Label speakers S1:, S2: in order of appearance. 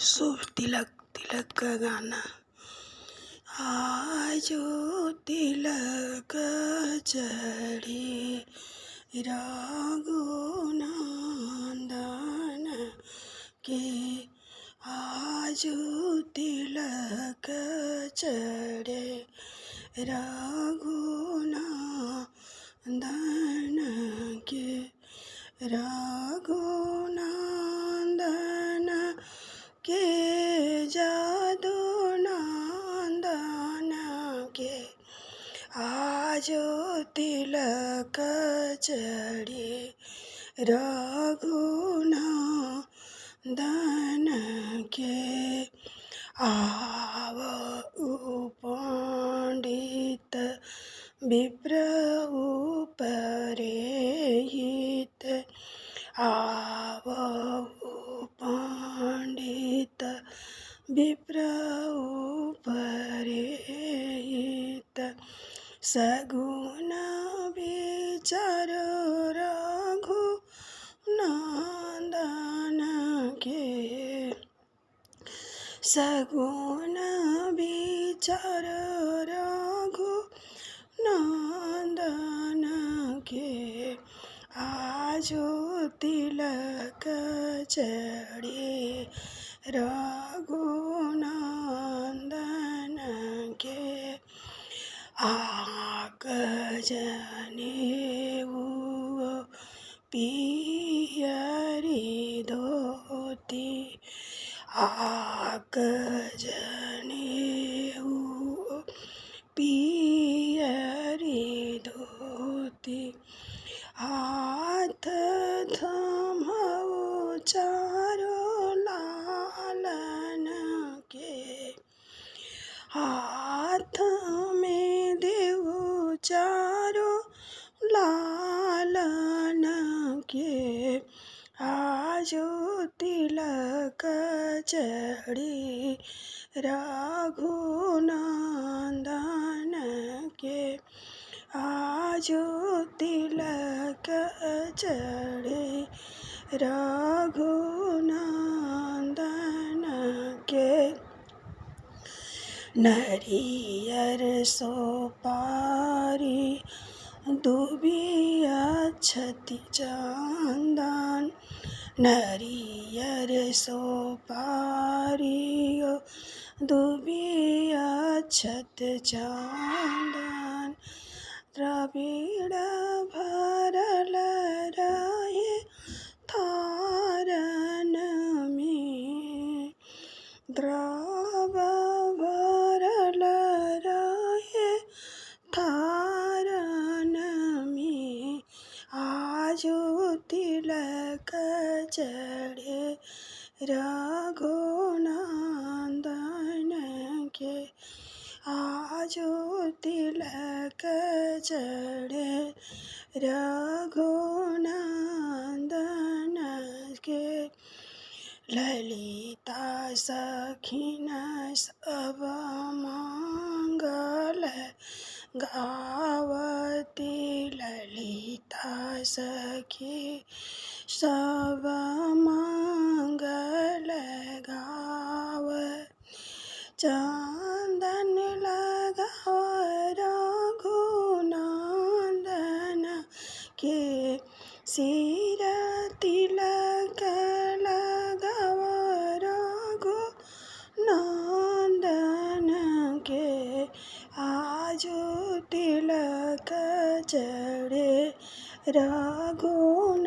S1: शुभ तिलक तिलक का गाना। आजो तिलक चढ़े रघुनंदन के, आजो तिलक चढ़े रघुनंदन के, रघुनंदन के जादू नंदन के, आजो तिलक चढ़े रघुनंदन के। आवऊ पंडित विप्र उपरेहित, आवऊ पंडित विप्र उपरेहित, सगुन विचार रघुनंदन के, सगुन विचार रघुनंदन के, आजो तिलक चढ़े रघुनंदन के। आक जनेऊ पियरी धोती, आक जनेऊ पियरी धोती, हाथ थमऊ चारो लालन के, हाथ में देऊ चारो लालन के, आजो तिलक चढ़े रघुनंदन के, आजो तिलक चढ़े रघुनंदन के। नरियर सोपारी दुबिया अक्षत चंदन, नरियर सोपारी दुबिया अक्षत चंदन, द्रविड़ भरल रहे थारन में, द्रव भरल रहे थारन में, आजो तिलक चढ़े रघुनंदन के, आजो तिलक चढ़े रघुनंदन के। ललिता सखीन सब मंगल गावती, ललिता सखी सब मंगल गावत, चंदन लगाव रघुनंदन के, सिर तिलक लगाव रघुनंदन के, आजो तिलक चढ़े रघुनंदन